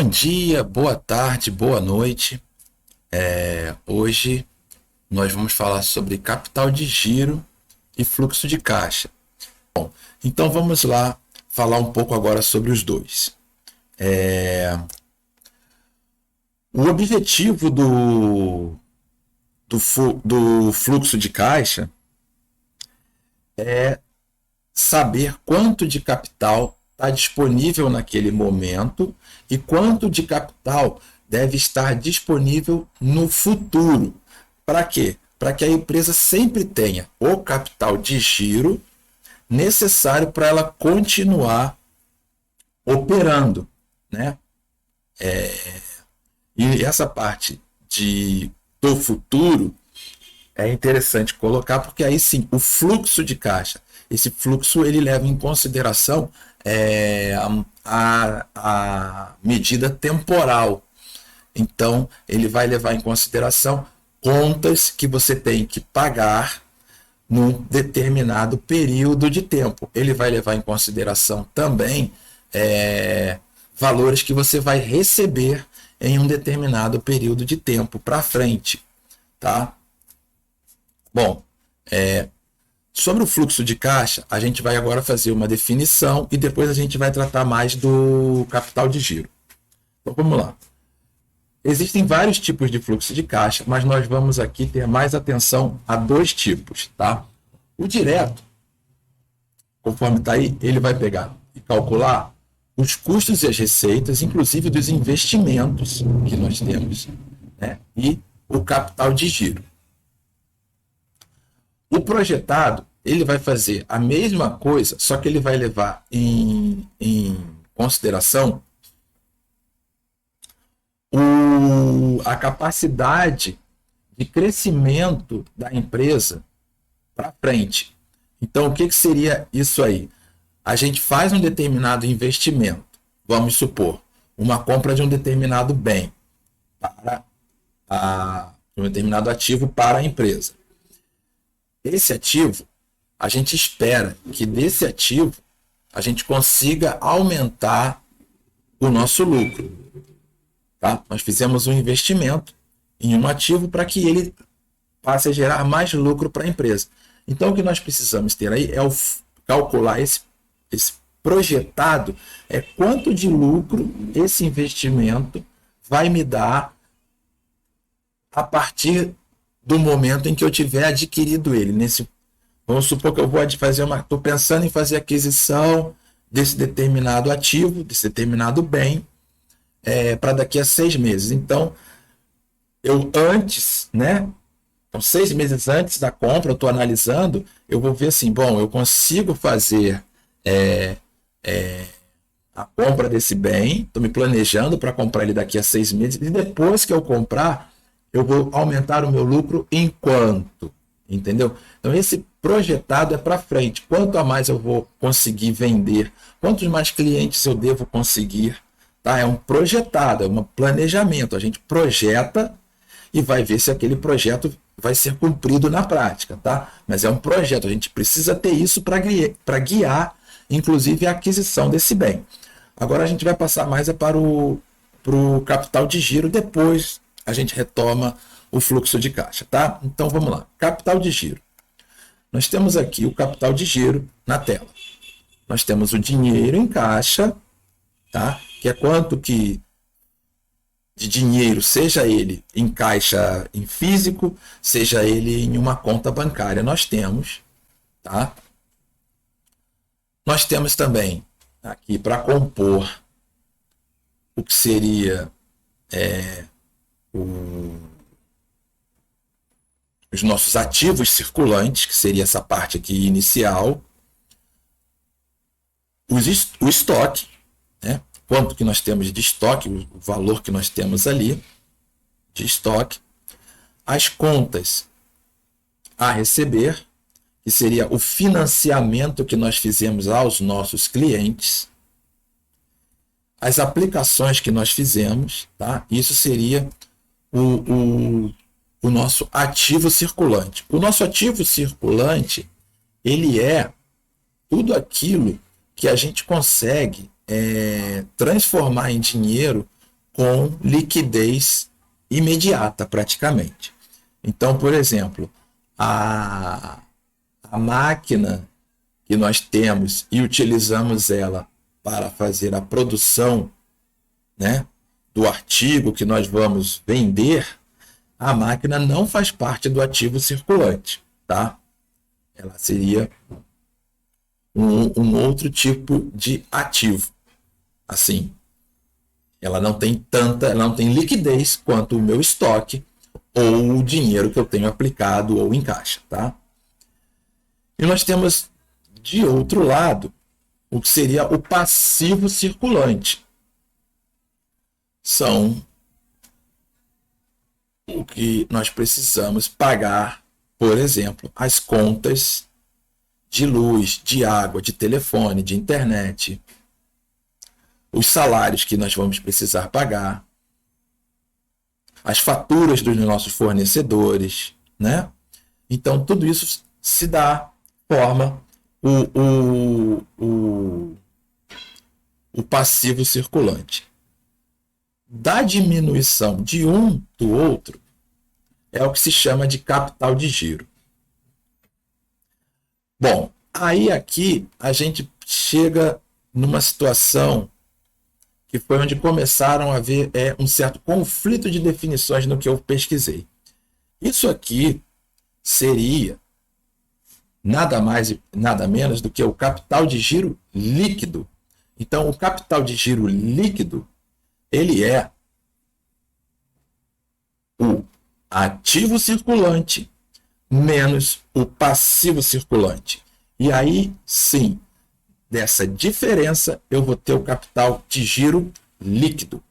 Bom dia, boa tarde, boa noite. Hoje nós vamos falar sobre capital de giro e fluxo de caixa. Então vamos lá falar um pouco agora sobre os dois. O objetivo do fluxo de caixa é saber quanto de capital está disponível naquele momento e quanto de capital deve estar disponível no futuro. Para quê? Para que a empresa sempre tenha o capital de giro necessário para ela continuar operando, né? E essa parte do futuro é interessante colocar, porque aí sim, o fluxo de caixa, esse fluxo ele leva em consideração a medida temporal. Então, ele vai levar em consideração contas que você tem que pagar num determinado período de tempo. Ele vai levar em consideração também valores que você vai receber em um determinado período de tempo para frente, tá? Bom, sobre o fluxo de caixa, a gente vai agora fazer uma definição e depois a gente vai tratar mais do capital de giro. Então vamos lá. Existem vários tipos de fluxo de caixa, mas nós vamos aqui ter mais atenção a dois tipos, tá? O direto, conforme está aí, ele vai pegar e calcular os custos e as receitas, inclusive dos investimentos que nós temos, né? E o capital de giro. O projetado, ele vai fazer a mesma coisa, só que ele vai levar em consideração a capacidade de crescimento da empresa para frente. Então, o que seria isso aí? A gente faz um determinado investimento, vamos supor, uma compra de um determinado bem, um determinado ativo para a empresa. Esse ativo, a gente espera que desse ativo a gente consiga aumentar o nosso lucro. Tá? Nós fizemos um investimento em um ativo para que ele passe a gerar mais lucro para a empresa. Então, o que nós precisamos ter aí é calcular esse projetado, quanto de lucro esse investimento vai me dar a partir do momento em que eu tiver adquirido ele. Vamos supor que eu vou fazer estou pensando em fazer aquisição desse determinado ativo, desse determinado bem, para daqui a 6 meses. Então, então 6 meses antes da compra, eu estou analisando, eu vou ver assim, bom, eu consigo fazer a compra desse bem, estou me planejando para comprar ele daqui a 6 meses, e depois que eu comprar, eu vou aumentar o meu lucro em quanto? Entendeu? Então, esse projetado é para frente. Quanto a mais eu vou conseguir vender? Quantos mais clientes eu devo conseguir? Tá? É um projetado, é um planejamento. A gente projeta e vai ver se aquele projeto vai ser cumprido na prática. Tá? Mas é um projeto. A gente precisa ter isso para guiar, inclusive, a aquisição desse bem. Agora a gente vai passar mais para o capital de giro, depois a gente retoma o fluxo de caixa, tá? Então vamos lá. Capital de giro. Nós temos aqui o capital de giro na tela. Nós temos o dinheiro em caixa, tá? Que é quanto que de dinheiro, seja ele em caixa em físico, seja ele em uma conta bancária, nós temos, tá? Nós temos também aqui para compor o que seria os nossos ativos circulantes, que seria essa parte aqui inicial, o estoque, né? Quanto que nós temos de estoque, o valor que nós temos ali de estoque, as contas a receber, que seria o financiamento que nós fizemos aos nossos clientes, as aplicações que nós fizemos, tá? Isso seria o nosso ativo circulante. O nosso ativo circulante, ele é tudo aquilo que a gente consegue transformar em dinheiro com liquidez imediata, praticamente. Então, por exemplo, a máquina que nós temos e utilizamos ela para fazer a produção, né, do artigo que nós vamos vender, a máquina não faz parte do ativo circulante, tá? Ela seria um outro tipo de ativo. Assim, ela não tem liquidez quanto o meu estoque ou o dinheiro que eu tenho aplicado ou em caixa, tá? E nós temos, de outro lado, o que seria o passivo circulante. São o que nós precisamos pagar, por exemplo, as contas de luz, de água, de telefone, de internet, os salários que nós vamos precisar pagar, as faturas dos nossos fornecedores, né? Então, tudo isso se dá, forma o passivo circulante. Da diminuição de um do outro é o que se chama de capital de giro. Bom, aí aqui a gente chega numa situação que foi onde começaram a haver um certo conflito de definições no que eu pesquisei. Isso aqui seria nada mais e nada menos do que o capital de giro líquido. Então, o capital de giro líquido, ele é o ativo circulante menos o passivo circulante. E aí, sim, dessa diferença, eu vou ter o capital de giro líquido.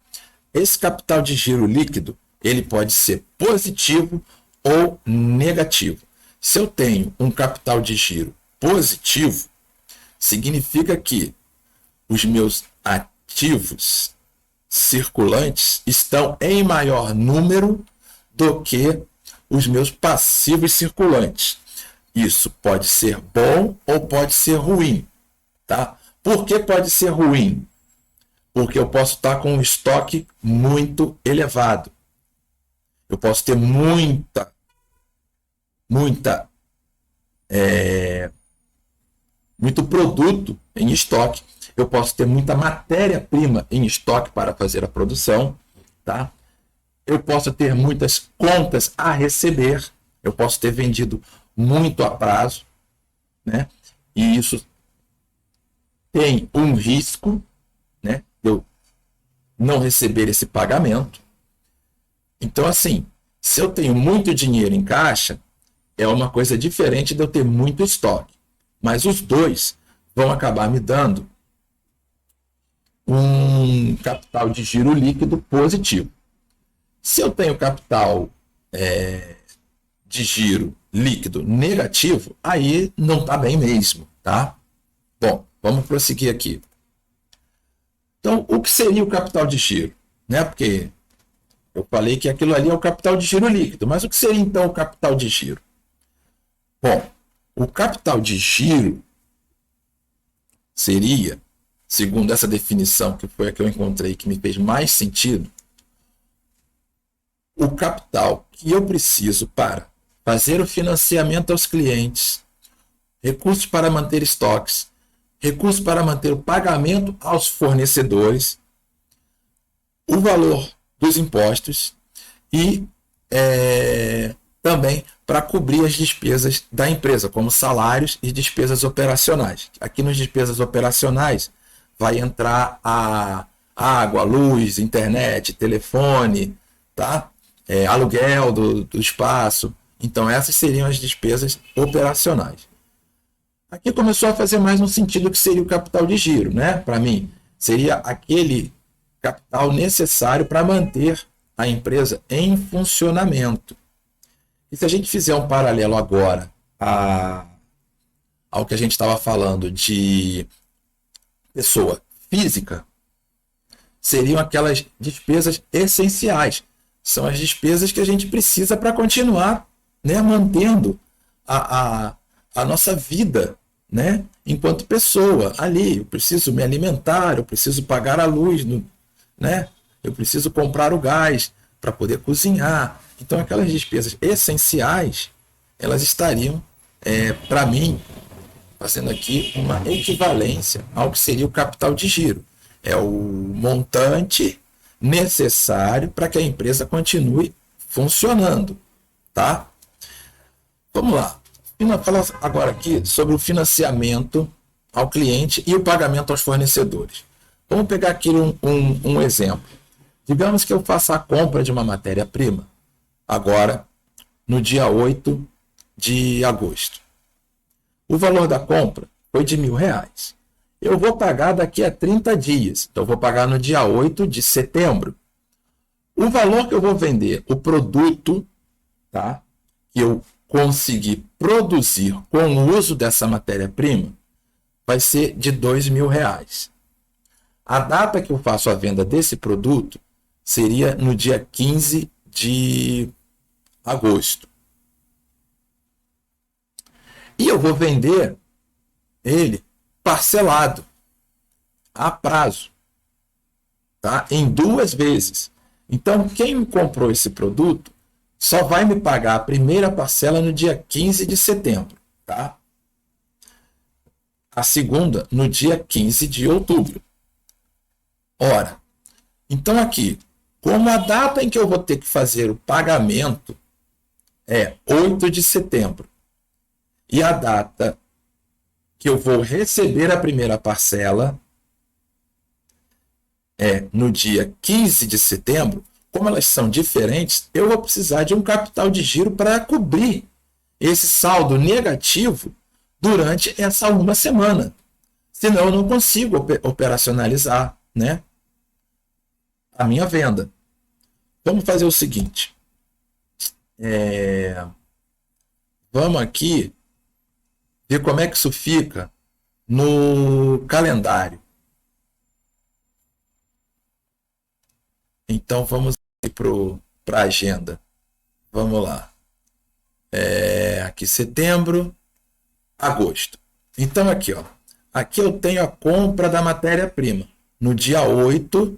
Esse capital de giro líquido, ele pode ser positivo ou negativo. Se eu tenho um capital de giro positivo, significa que os meus ativos circulantes estão em maior número do que os meus passivos circulantes. Isso pode ser bom ou pode ser ruim, tá? Por que pode ser ruim? Porque eu posso estar com um estoque muito elevado. Eu posso ter muito produto em estoque. Eu posso ter muita matéria-prima em estoque para fazer a produção, tá? Eu posso ter muitas contas a receber. Eu posso ter vendido muito a prazo, né? E isso tem um risco, né? Eu não receber esse pagamento. Então, assim, se eu tenho muito dinheiro em caixa, é uma coisa diferente de eu ter muito estoque. Mas os dois vão acabar me dando um capital de giro líquido positivo. Se eu tenho capital de giro líquido negativo, aí não está bem mesmo, tá? Bom, vamos prosseguir aqui. Então, o que seria o capital de giro? Né? Porque eu falei que aquilo ali é o capital de giro líquido, mas o que seria então o capital de giro? Bom, o capital de giro seria, segundo essa definição, que foi a que eu encontrei que me fez mais sentido, o capital que eu preciso para fazer o financiamento aos clientes, recursos para manter estoques, recursos para manter o pagamento aos fornecedores, o valor dos impostos e também para cobrir as despesas da empresa, como salários e despesas operacionais. Aqui nas despesas operacionais vai entrar a água, luz, internet, telefone, tá? Aluguel do espaço. Então, essas seriam as despesas operacionais. Aqui começou a fazer mais um sentido que seria o capital de giro, né? Para mim, seria aquele capital necessário para manter a empresa em funcionamento. E se a gente fizer um paralelo agora ao que a gente estava falando de pessoa física, seriam aquelas despesas essenciais. São as despesas que a gente precisa para continuar, né, mantendo a nossa vida, né, enquanto pessoa ali. Eu preciso me alimentar, eu preciso pagar a luz, né, eu preciso comprar o gás para poder cozinhar. Então, aquelas despesas essenciais, elas estariam, para mim, fazendo aqui uma equivalência ao que seria o capital de giro. É o montante necessário para que a empresa continue funcionando, tá? Vamos lá. Vamos falar agora aqui sobre o financiamento ao cliente e o pagamento aos fornecedores. Vamos pegar aqui um exemplo. Digamos que eu faça a compra de uma matéria-prima agora, no dia 8 de agosto. O valor da compra foi de R$1.000. Eu vou pagar daqui a 30 dias. Então, eu vou pagar no dia 8 de setembro. O valor que eu vou vender, o produto, tá, que eu conseguir produzir com o uso dessa matéria-prima, vai ser de R$2.000. A data que eu faço a venda desse produto seria no dia 15 de agosto. E eu vou vender ele parcelado, a prazo, tá? Em 2 vezes. Então, quem comprou esse produto só vai me pagar a primeira parcela no dia 15 de setembro, tá? A segunda no dia 15 de outubro. Ora, então aqui, como a data em que eu vou ter que fazer o pagamento é 8 de setembro e a data que eu vou receber a primeira parcela é no dia 15 de setembro, como elas são diferentes, eu vou precisar de um capital de giro para cobrir esse saldo negativo durante essa uma semana. Senão eu não consigo operacionalizar, né, a minha venda. Vamos fazer o seguinte. Vamos aqui ver como é que isso fica no calendário. Então vamos para a agenda. Vamos lá. Aqui setembro, agosto. Então aqui, ó. Aqui eu tenho a compra da matéria-prima no dia 8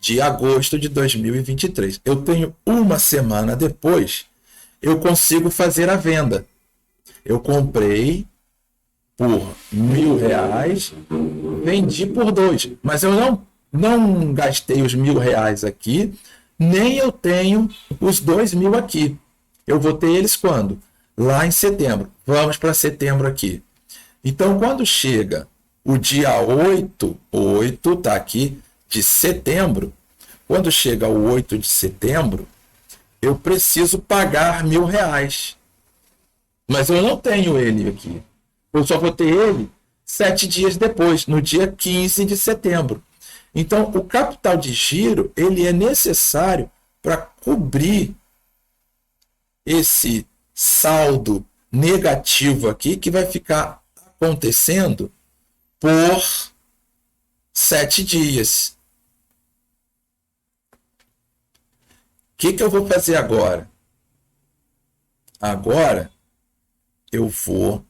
de agosto de 2023. Eu tenho uma semana depois, eu consigo fazer a venda. Eu comprei por R$1.000, vendi por 2, mas eu não gastei os R$1.000 aqui, nem eu tenho os 2.000 aqui. Eu vou ter eles quando? Lá em setembro. Vamos para setembro aqui. Então, quando chega o dia 8 tá aqui, de setembro, quando chega o 8 de setembro, eu preciso pagar R$1.000. Mas eu não tenho ele aqui. Eu só vou ter ele 7 dias depois, no dia 15 de setembro. Então, o capital de giro, ele é necessário para cobrir esse saldo negativo aqui, que vai ficar acontecendo por 7 dias. O que eu vou fazer agora? Agora, eu vou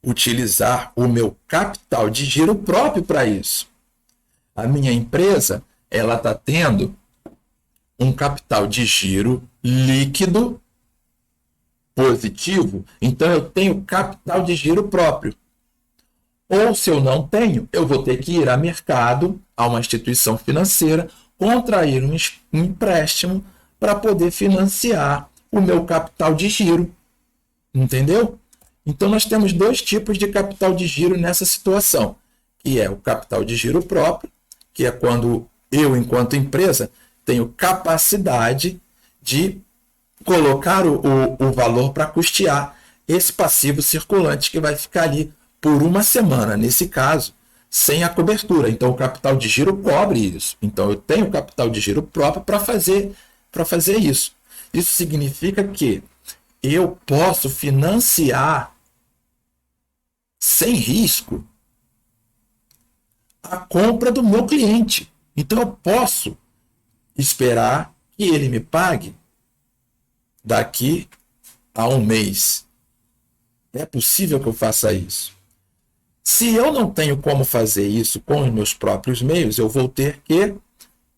utilizar o meu capital de giro próprio para isso. A minha empresa, ela está tendo um capital de giro líquido positivo, então eu tenho capital de giro próprio. Ou se eu não tenho, eu vou ter que ir a mercado, a uma instituição financeira, contrair um empréstimo para poder financiar o meu capital de giro. Entendeu? Então nós temos 2 tipos de capital de giro nessa situação, que é o capital de giro próprio, que é quando eu, enquanto empresa, tenho capacidade de colocar o valor para custear esse passivo circulante que vai ficar ali por uma semana, nesse caso, sem a cobertura. Então o capital de giro cobre isso. Então eu tenho capital de giro próprio para fazer isso. Isso significa que eu posso financiar sem risco a compra do meu cliente. Então eu posso esperar que ele me pague daqui a um mês. É possível que eu faça isso. Se eu não tenho como fazer isso com os meus próprios meios, eu vou ter que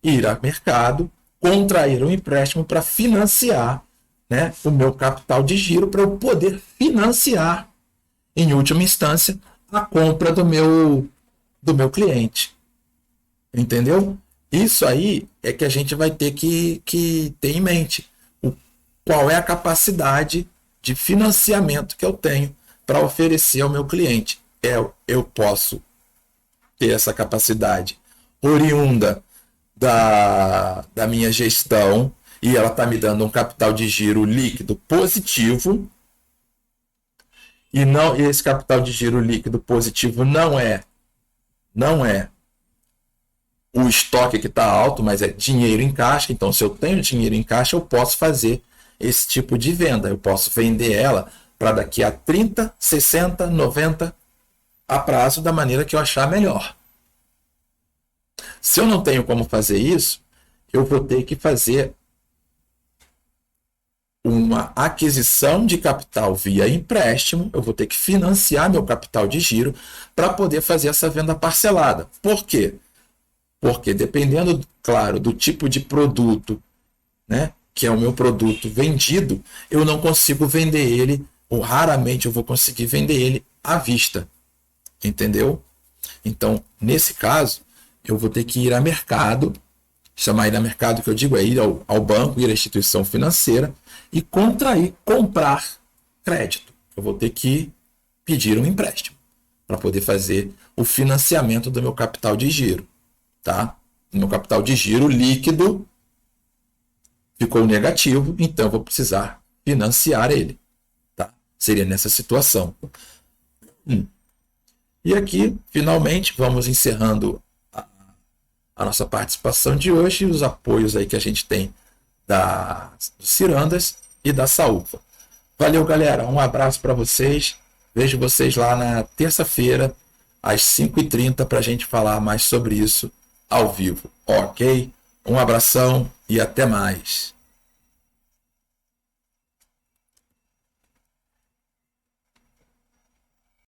ir ao mercado, contrair um empréstimo para financiar, né, o meu capital de giro, para eu poder financiar, em última instância, a compra do meu cliente. Entendeu? Isso aí é que a gente vai ter que ter em mente. Qual é a capacidade de financiamento que eu tenho para oferecer ao meu cliente. Eu posso ter essa capacidade oriunda da minha gestão e ela está me dando um capital de giro líquido positivo, e esse capital de giro líquido positivo não é o estoque que está alto, mas é dinheiro em caixa. Então, se eu tenho dinheiro em caixa, eu posso fazer esse tipo de venda. Eu posso vender ela para daqui a 30, 60, 90 a prazo, da maneira que eu achar melhor. Se eu não tenho como fazer isso, eu vou ter que fazer uma aquisição de capital via empréstimo, eu vou ter que financiar meu capital de giro para poder fazer essa venda parcelada. Por quê? Porque dependendo, claro, do tipo de produto, né, que é o meu produto vendido, eu não consigo vender ele, ou raramente eu vou conseguir vender ele à vista. Entendeu? Então, nesse caso, eu vou ter que ir a mercado, chamar ir a mercado, que eu digo é ir ao banco, ir à instituição financeira e comprar crédito. Eu vou ter que pedir um empréstimo para poder fazer o financiamento do meu capital de giro. Tá? O meu capital de giro líquido ficou negativo, então eu vou precisar financiar ele. Tá? Seria nessa situação. E aqui, finalmente, vamos encerrando a nossa participação de hoje e os apoios aí que a gente tem da Cirandas e da Saúfa. Valeu, galera. Um abraço para vocês. Vejo vocês lá na terça-feira, às 5h30, para a gente falar mais sobre isso ao vivo. Ok? Um abração e até mais.